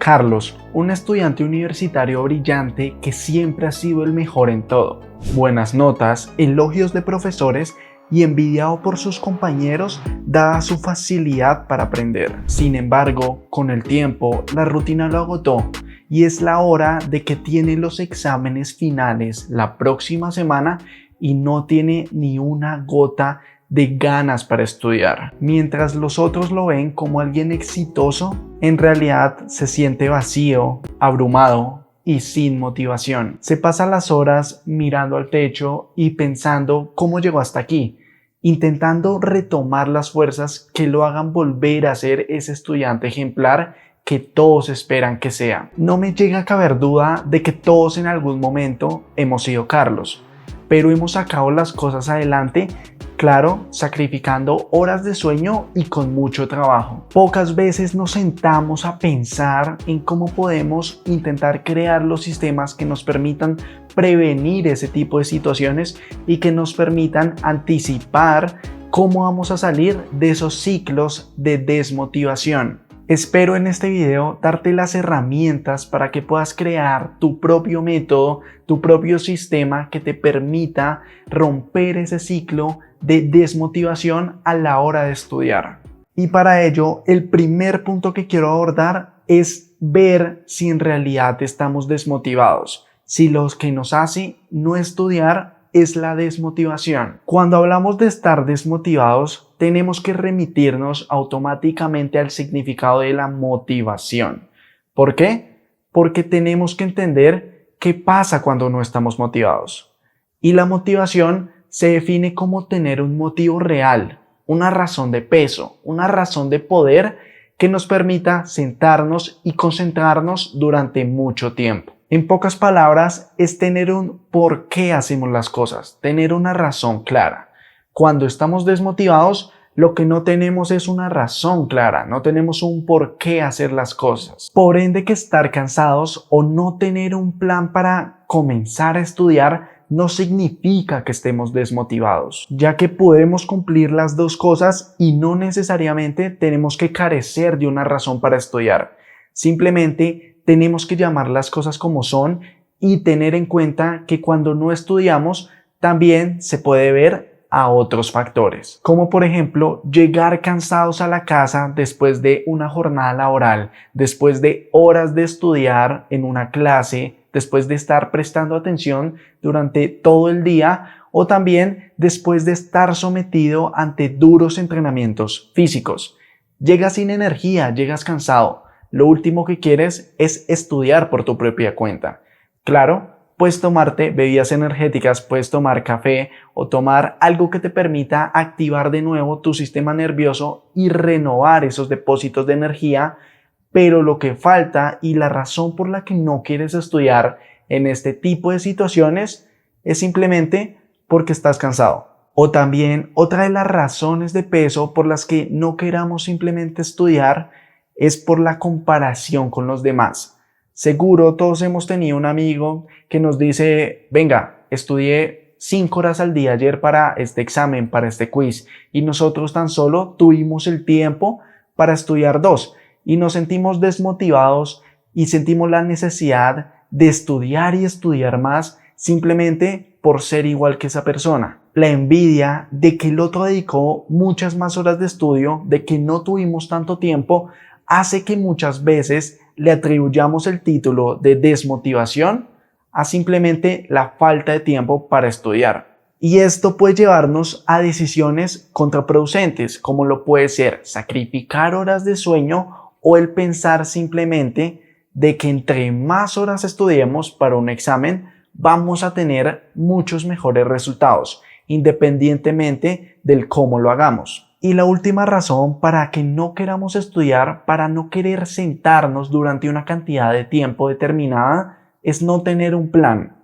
Carlos, un estudiante universitario brillante que siempre ha sido el mejor en todo. Buenas notas, elogios de profesores y envidiado por sus compañeros dada su facilidad para aprender. Sin embargo, con el tiempo, la rutina lo agotó y es la hora de que tiene los exámenes finales la próxima semana y no tiene ni una gota de ganas para estudiar. Mientras los otros lo ven como alguien exitoso, en realidad se siente vacío, abrumado y sin motivación. Se pasa las horas mirando al techo y pensando cómo llegó hasta aquí, intentando retomar las fuerzas que lo hagan volver a ser ese estudiante ejemplar que todos esperan que sea. No me llega a caber duda de que todos en algún momento hemos sido Carlos, pero hemos sacado las cosas adelante, claro, sacrificando horas de sueño y con mucho trabajo. Pocas veces nos sentamos a pensar en cómo podemos intentar crear los sistemas que nos permitan prevenir ese tipo de situaciones y que nos permitan anticipar cómo vamos a salir de esos ciclos de desmotivación. Espero en este video darte las herramientas para que puedas crear tu propio método, tu propio sistema que te permita romper ese ciclo de desmotivación a la hora de estudiar. Y para ello, el primer punto que quiero abordar es ver si en realidad estamos desmotivados, si lo que nos hace no estudiar es la desmotivación. Cuando hablamos de estar desmotivados, tenemos que remitirnos automáticamente al significado de la motivación. ¿Por qué? Porque tenemos que entender qué pasa cuando no estamos motivados. Y la motivación se define como tener un motivo real, una razón de peso, una razón de poder que nos permita sentarnos y concentrarnos durante mucho tiempo. En pocas palabras, es tener un por qué hacemos las cosas, tener una razón clara. Cuando estamos desmotivados, lo que no tenemos es una razón clara, no tenemos un por qué hacer las cosas. Por ende, que estar cansados o no tener un plan para comenzar a estudiar no significa que estemos desmotivados, ya que podemos cumplir las dos cosas y no necesariamente tenemos que carecer de una razón para estudiar. Simplemente tenemos que llamar las cosas como son y tener en cuenta que cuando no estudiamos también se puede ver a otros factores, como por ejemplo llegar cansados a la casa después de una jornada laboral, después de horas de estudiar en una clase, después de estar prestando atención durante todo el día o también después de estar sometido ante duros entrenamientos físicos. Llegas sin energía, llegas cansado. Lo último que quieres es estudiar por tu propia cuenta. Claro, puedes tomarte bebidas energéticas, puedes tomar café o tomar algo que te permita activar de nuevo tu sistema nervioso y renovar esos depósitos de energía, pero lo que falta y la razón por la que no quieres estudiar en este tipo de situaciones es simplemente porque estás cansado. O también otra de las razones de peso por las que no queramos simplemente estudiar es por la comparación con los demás. Seguro todos hemos tenido un amigo que nos dice, venga, estudié 5 horas al día ayer para este examen, para este quiz, y nosotros tan solo tuvimos el tiempo para estudiar 2 y nos sentimos desmotivados y sentimos la necesidad de estudiar y estudiar más simplemente por ser igual que esa persona. La envidia de que el otro dedicó muchas más horas de estudio, de que no tuvimos tanto tiempo, hace que muchas veces le atribuyamos el título de desmotivación a simplemente la falta de tiempo para estudiar. Y esto puede llevarnos a decisiones contraproducentes, como lo puede ser sacrificar horas de sueño o el pensar simplemente de que entre más horas estudiemos para un examen, vamos a tener muchos mejores resultados, independientemente del cómo lo hagamos. Y la última razón para que no queramos estudiar, para no querer sentarnos durante una cantidad de tiempo determinada, es no tener un plan,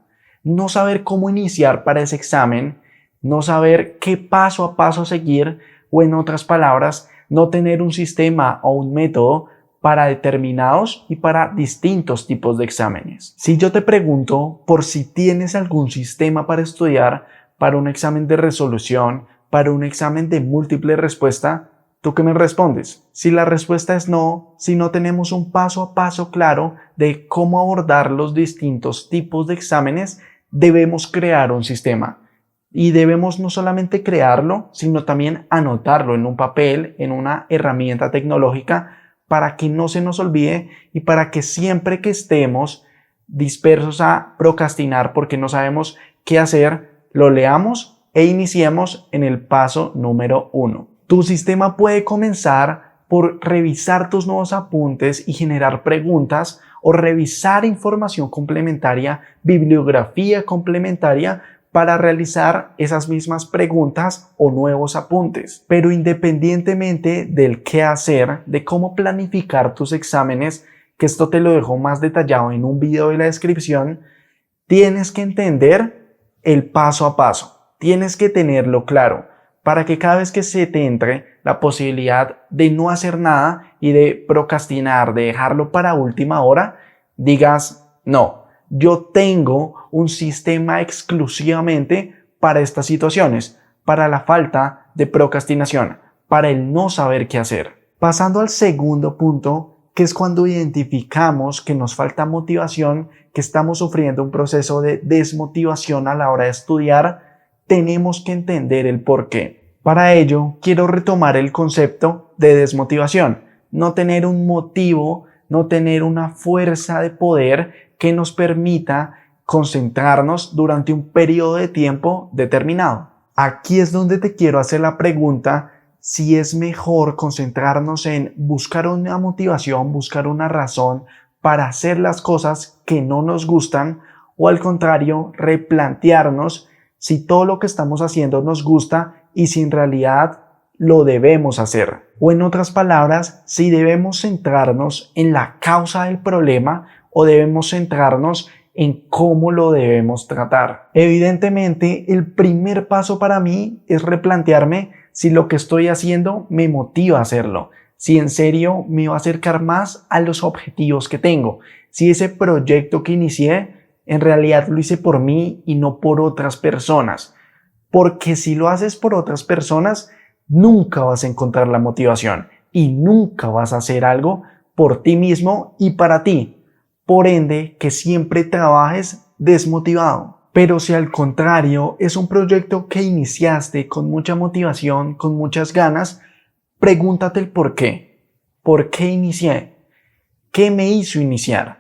no saber cómo iniciar para ese examen, no saber qué paso a paso seguir o en otras palabras, no tener un sistema o un método para determinados y para distintos tipos de exámenes. Si yo te pregunto por si tienes algún sistema para estudiar para un examen de resolución, para un examen de múltiple respuesta, ¿Tú qué me respondes? Si la respuesta es no, si no tenemos un paso a paso claro de cómo abordar los distintos tipos de exámenes, debemos crear un sistema. Y debemos no solamente crearlo, sino también anotarlo en un papel, en una herramienta tecnológica, para que no se nos olvide y para que siempre que estemos dispersos a procrastinar porque no sabemos qué hacer, lo leamos e iniciemos en el paso número 1. Tu sistema puede comenzar por revisar tus nuevos apuntes y generar preguntas o revisar información complementaria, bibliografía complementaria para realizar esas mismas preguntas o nuevos apuntes. Pero independientemente del qué hacer, de cómo planificar tus exámenes, que esto te lo dejo más detallado en un video de la descripción, tienes que entender el paso a paso, tienes que tenerlo claro para que cada vez que se te entre la posibilidad de no hacer nada y de procrastinar, de dejarlo para última hora, digas, no, yo tengo un sistema exclusivamente para estas situaciones, para la falta de procrastinación, para el no saber qué hacer. Pasando al segundo punto, que es cuando identificamos que nos falta motivación, que estamos sufriendo un proceso de desmotivación a la hora de estudiar, tenemos que entender el por qué. Para ello, quiero retomar el concepto de desmotivación, no tener un motivo, no tener una fuerza de poder que nos permita concentrarnos durante un periodo de tiempo determinado. Aquí es donde te quiero hacer la pregunta si es mejor concentrarnos en buscar una motivación, buscar una razón para hacer las cosas que no nos gustan o al contrario, replantearnos si todo lo que estamos haciendo nos gusta y si en realidad lo debemos hacer. O en otras palabras, si debemos centrarnos en la causa del problema o debemos centrarnos en cómo lo debemos tratar. Evidentemente, el primer paso para mí es replantearme si lo que estoy haciendo me motiva a hacerlo, si en serio me va a acercar más a los objetivos que tengo, si ese proyecto que inicié en realidad lo hice por mí y no por otras personas. Porque si lo haces por otras personas, nunca vas a encontrar la motivación y nunca vas a hacer algo por ti mismo y para ti. Por ende, que siempre trabajes desmotivado. Pero si al contrario es un proyecto que iniciaste con mucha motivación, con muchas ganas, pregúntate el por qué. ¿Por qué inicié? ¿Qué me hizo iniciar?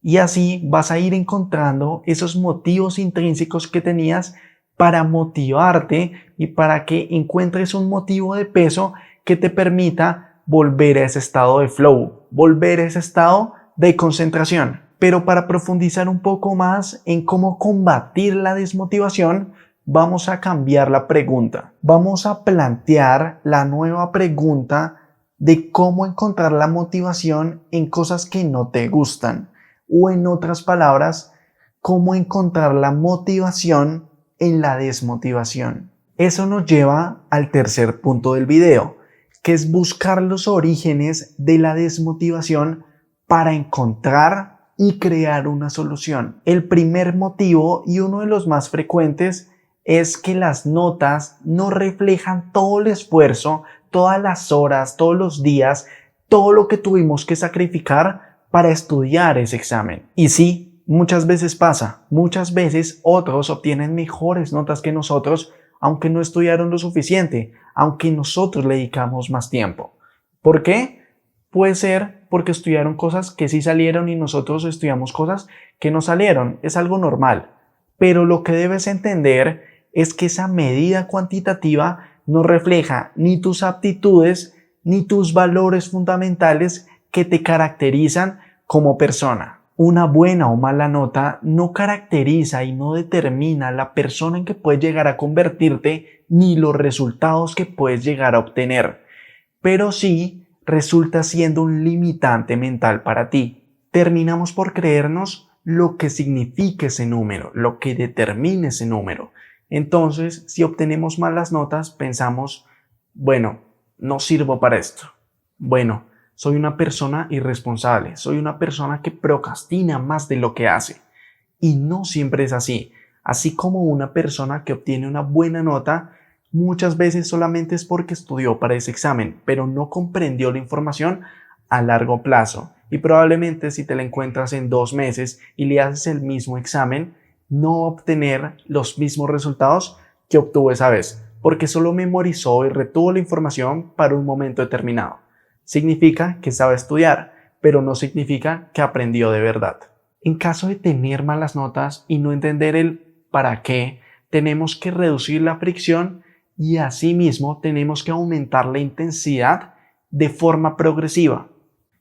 Y así vas a ir encontrando esos motivos intrínsecos que tenías para motivarte y para que encuentres un motivo de peso que te permita volver a ese estado de flow, volver a ese estado de concentración. Pero para profundizar un poco más en cómo combatir la desmotivación, vamos a cambiar la pregunta. Vamos a plantear la nueva pregunta de cómo encontrar la motivación en cosas que no te gustan. O en otras palabras, cómo encontrar la motivación en la desmotivación. Eso nos lleva al tercer punto del video, que es buscar los orígenes de la desmotivación para encontrar y crear una solución. El primer motivo y uno de los más frecuentes es que las notas no reflejan todo el esfuerzo, todas las horas, todos los días, todo lo que tuvimos que sacrificar para estudiar ese examen. Y sí, muchas veces pasa, muchas veces otros obtienen mejores notas que nosotros, aunque no estudiaron lo suficiente, aunque nosotros le dedicamos más tiempo. ¿Por qué? Puede ser porque estudiaron cosas que sí salieron y nosotros estudiamos cosas que no salieron. Es algo normal. Pero lo que debes entender es que esa medida cuantitativa no refleja ni tus aptitudes ni tus valores fundamentales que te caracterizan como persona. Una buena o mala nota no caracteriza y no determina la persona en que puedes llegar a convertirte ni los resultados que puedes llegar a obtener, pero sí resulta siendo un limitante mental para ti. Terminamos por creernos lo que significa ese número, lo que determina ese número. Entonces, si obtenemos malas notas, pensamos, bueno, no sirvo para esto. Bueno, soy una persona irresponsable, soy una persona que procrastina más de lo que hace. Y no siempre es así. Así como una persona que obtiene una buena nota muchas veces solamente es porque estudió para ese examen, pero no comprendió la información a largo plazo. Y probablemente si te la encuentras en 2 meses y le haces el mismo examen, no obtener los mismos resultados que obtuvo esa vez, porque solo memorizó y retuvo la información para un momento determinado. Significa que sabe estudiar, pero no significa que aprendió de verdad. En caso de tener malas notas y no entender el para qué, tenemos que reducir la fricción y asimismo tenemos que aumentar la intensidad de forma progresiva.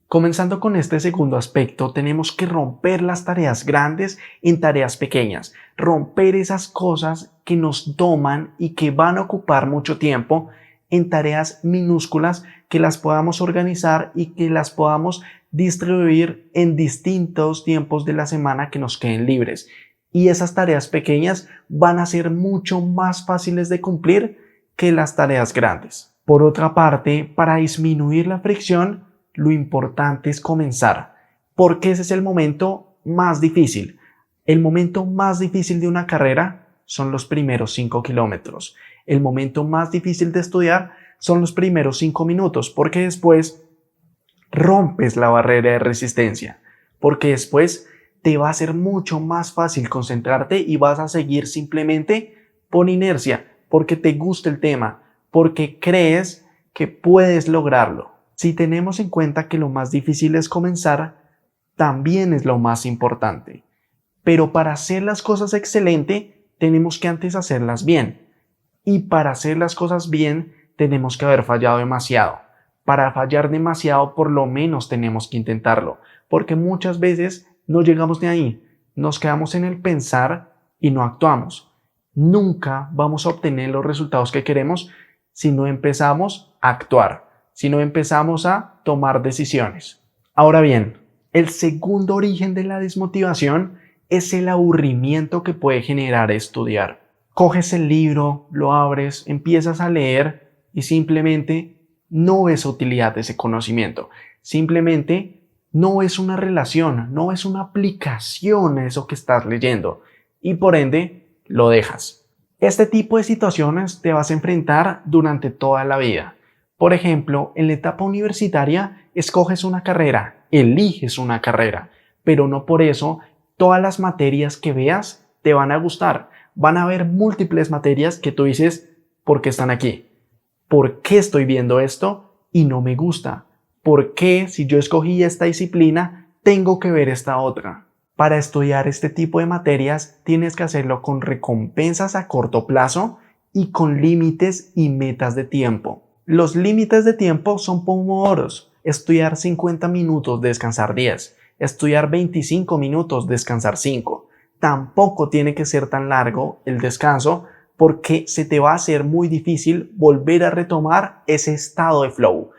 Comenzando con este segundo aspecto, tenemos que romper las tareas grandes en tareas pequeñas, romper esas cosas que nos toman y que van a ocupar mucho tiempo en tareas minúsculas que las podamos organizar y que las podamos distribuir en distintos tiempos de la semana que nos queden libres. Y esas tareas pequeñas van a ser mucho más fáciles de cumplir que las tareas grandes. Por otra parte, para disminuir la fricción, lo importante es comenzar, porque ese es el momento más difícil. El momento más difícil de una carrera son los primeros 5 kilómetros. El momento más difícil de estudiar son los primeros 5 minutos, porque después rompes la barrera de resistencia, porque después te va a ser mucho más fácil concentrarte y vas a seguir simplemente por inercia, porque te gusta el tema, porque crees que puedes lograrlo. Si tenemos en cuenta que lo más difícil es comenzar, también es lo más importante. Pero para hacer las cosas excelente, tenemos que antes hacerlas bien. Y para hacer las cosas bien, tenemos que haber fallado demasiado. Para fallar demasiado, por lo menos tenemos que intentarlo, porque muchas veces no llegamos de ahí, nos quedamos en el pensar y no actuamos. Nunca vamos a obtener los resultados que queremos si no empezamos a actuar, si no empezamos a tomar decisiones. Ahora bien, el segundo origen de la desmotivación es el aburrimiento que puede generar estudiar. Coges el libro, lo abres, empiezas a leer y simplemente no ves utilidad de ese conocimiento. Simplemente no es una relación, no es una aplicación a eso que estás leyendo y por ende lo dejas. Este tipo de situaciones te vas a enfrentar durante toda la vida. Por ejemplo, en la etapa universitaria escoges una carrera, eliges una carrera, pero no por eso todas las materias que veas te van a gustar. Van a haber múltiples materias que tú dices, ¿por qué están aquí? ¿Por qué estoy viendo esto y no me gusta? ¿Por qué, si yo escogí esta disciplina, tengo que ver esta otra? Para estudiar este tipo de materias tienes que hacerlo con recompensas a corto plazo y con límites y metas de tiempo. Los límites de tiempo son pomodoros. Estudiar 50 minutos, descansar 10. Estudiar 25 minutos, descansar 5. Tampoco tiene que ser tan largo el descanso porque se te va a hacer muy difícil volver a retomar ese estado de flow.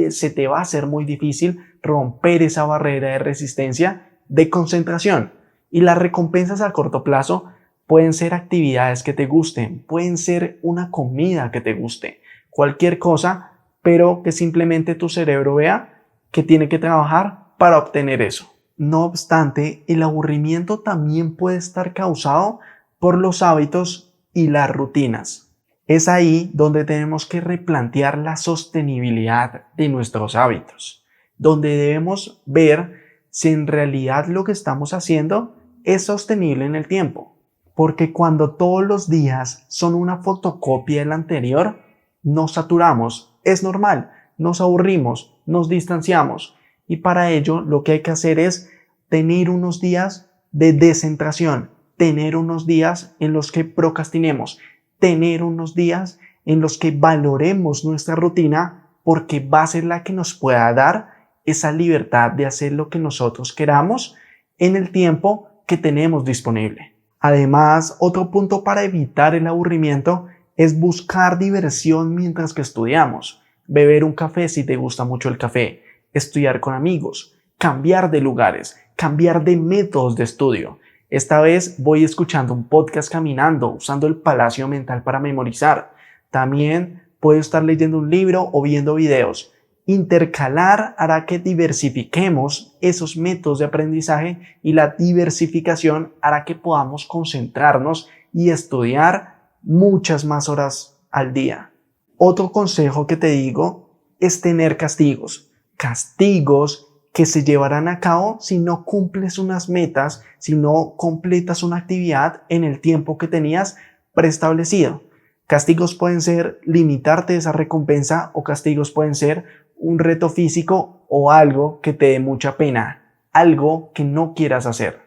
Se te va a hacer muy difícil romper esa barrera de resistencia de concentración. Y las recompensas a corto plazo pueden ser actividades que te gusten, pueden ser una comida que te guste, cualquier cosa, pero que simplemente tu cerebro vea que tiene que trabajar para obtener eso. No obstante, el aburrimiento también puede estar causado por los hábitos y las rutinas. Es ahí donde tenemos que replantear la sostenibilidad de nuestros hábitos, donde debemos ver si en realidad lo que estamos haciendo es sostenible en el tiempo. Porque cuando todos los días son una fotocopia del anterior, nos saturamos, es normal, nos aburrimos, nos distanciamos. Y para ello lo que hay que hacer es tener unos días de descentración, tener unos días en los que procrastinemos, tener unos días en los que valoremos nuestra rutina porque va a ser la que nos pueda dar esa libertad de hacer lo que nosotros queramos en el tiempo que tenemos disponible. Además, otro punto para evitar el aburrimiento es buscar diversión mientras que estudiamos. Beber un café si te gusta mucho el café, estudiar con amigos, cambiar de lugares, cambiar de métodos de estudio. Esta vez voy escuchando un podcast caminando, usando el palacio mental para memorizar. También puedo estar leyendo un libro o viendo videos. Intercalar hará que diversifiquemos esos métodos de aprendizaje y la diversificación hará que podamos concentrarnos y estudiar muchas más horas al día. Otro consejo que te digo es tener castigos. Castigos que se llevarán a cabo si no cumples unas metas, si no completas una actividad en el tiempo que tenías preestablecido. Castigos pueden ser limitarte esa recompensa o castigos pueden ser un reto físico o algo que te dé mucha pena, algo que no quieras hacer.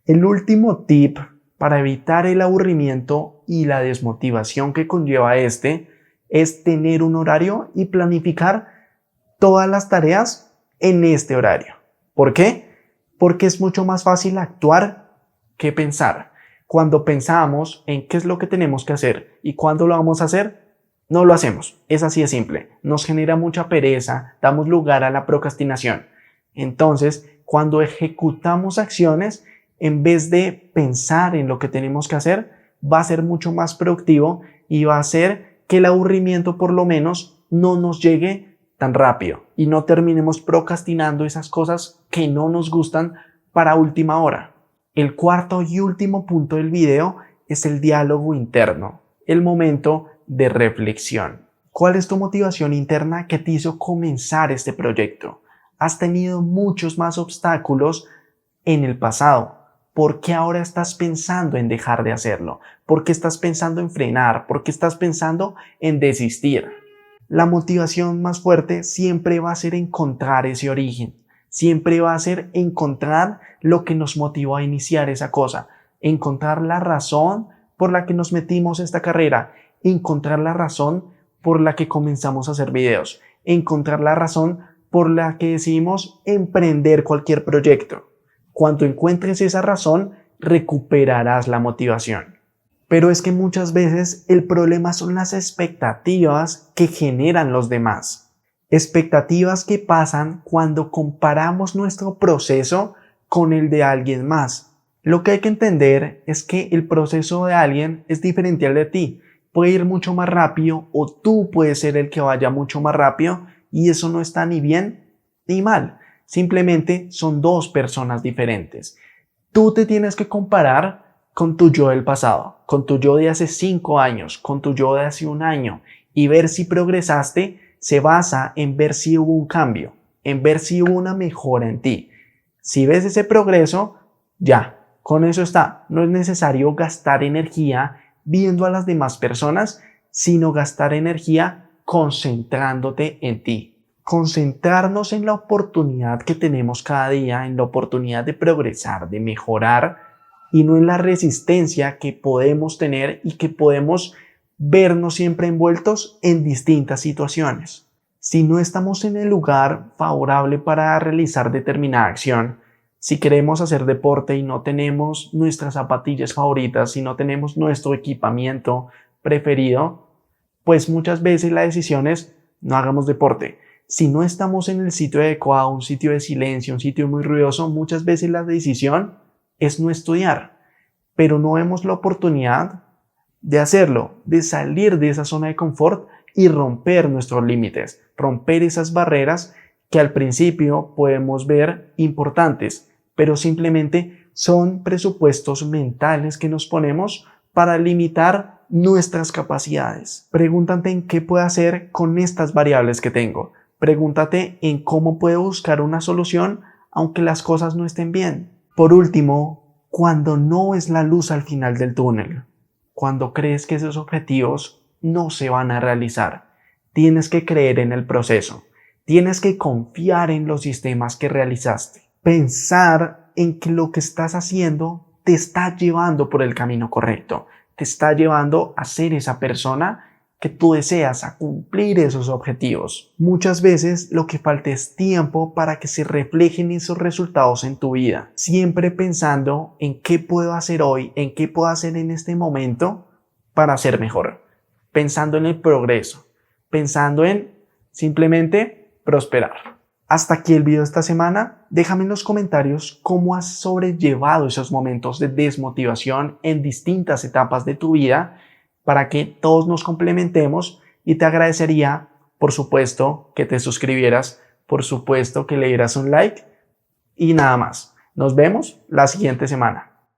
El último tip para evitar el aburrimiento y la desmotivación que conlleva es tener un horario y planificar todas las tareas en este horario. ¿Por qué? Porque es mucho más fácil actuar que pensar. Cuando pensamos en qué es lo que tenemos que hacer y cuándo lo vamos a hacer, no lo hacemos. Es así de simple. Nos genera mucha pereza, damos lugar a la procrastinación. Entonces, cuando ejecutamos acciones, en vez de pensar en lo que tenemos que hacer, va a ser mucho más productivo y va a hacer que el aburrimiento por lo menos no nos llegue tan rápido y no terminemos procrastinando esas cosas que no nos gustan para última hora. El cuarto y último punto del video es el diálogo interno, el momento de reflexión. ¿Cuál es tu motivación interna que te hizo comenzar este proyecto? Has tenido muchos más obstáculos en el pasado. ¿Por qué ahora estás pensando en dejar de hacerlo? ¿Por qué estás pensando en frenar? ¿Por qué estás pensando en desistir? La motivación más fuerte siempre va a ser encontrar ese origen. Siempre va a ser encontrar lo que nos motivó a iniciar esa cosa. Encontrar la razón por la que nos metimos a esta carrera. Encontrar la razón por la que comenzamos a hacer videos. Encontrar la razón por la que decidimos emprender cualquier proyecto. Cuando encuentres esa razón, recuperarás la motivación. Pero es que muchas veces el problema son las expectativas que generan los demás. Expectativas que pasan cuando comparamos nuestro proceso con el de alguien más. Lo que hay que entender es que el proceso de alguien es diferente al de ti. Puede ir mucho más rápido o tú puedes ser el que vaya mucho más rápido y eso no está ni bien ni mal. Simplemente son dos personas diferentes. Tú te tienes que comparar con tu yo del pasado, con tu yo de hace 5 años, con tu yo de hace 1 año y ver si progresaste se basa en ver si hubo un cambio, en ver si hubo una mejora en ti. Si ves ese progreso, ya, con eso está. No es necesario gastar energía viendo a las demás personas, sino gastar energía concentrándote en ti. Concentrarnos en la oportunidad que tenemos cada día, en la oportunidad de progresar, de mejorar y no en la resistencia que podemos tener y que podemos vernos siempre envueltos en distintas situaciones. Si no estamos en el lugar favorable para realizar determinada acción, si queremos hacer deporte y no tenemos nuestras zapatillas favoritas, si no tenemos nuestro equipamiento preferido, pues muchas veces la decisión es no hagamos deporte. Si no estamos en el sitio adecuado, un sitio de silencio, un sitio muy ruidoso, muchas veces la decisión es no estudiar, pero no vemos la oportunidad de hacerlo, de salir de esa zona de confort y romper nuestros límites, romper esas barreras que al principio podemos ver importantes, pero simplemente son presupuestos mentales que nos ponemos para limitar nuestras capacidades. Pregúntate en qué puedo hacer con estas variables que tengo. Pregúntate en cómo puedo buscar una solución aunque las cosas no estén bien. Por último, cuando no es la luz al final del túnel, cuando crees que esos objetivos no se van a realizar, tienes que creer en el proceso, tienes que confiar en los sistemas que realizaste, pensar en que lo que estás haciendo te está llevando por el camino correcto, te está llevando a ser esa persona que tú deseas, a cumplir esos objetivos. Muchas veces lo que falta es tiempo para que se reflejen esos resultados en tu vida. Siempre pensando en qué puedo hacer hoy, en qué puedo hacer en este momento para ser mejor. Pensando en el progreso, pensando en simplemente prosperar. Hasta aquí el video de esta semana. Déjame en los comentarios cómo has sobrellevado esos momentos de desmotivación en distintas etapas de tu vida para que todos nos complementemos y te agradecería, por supuesto, que te suscribieras, por supuesto que le dieras un like y nada más. Nos vemos la siguiente semana.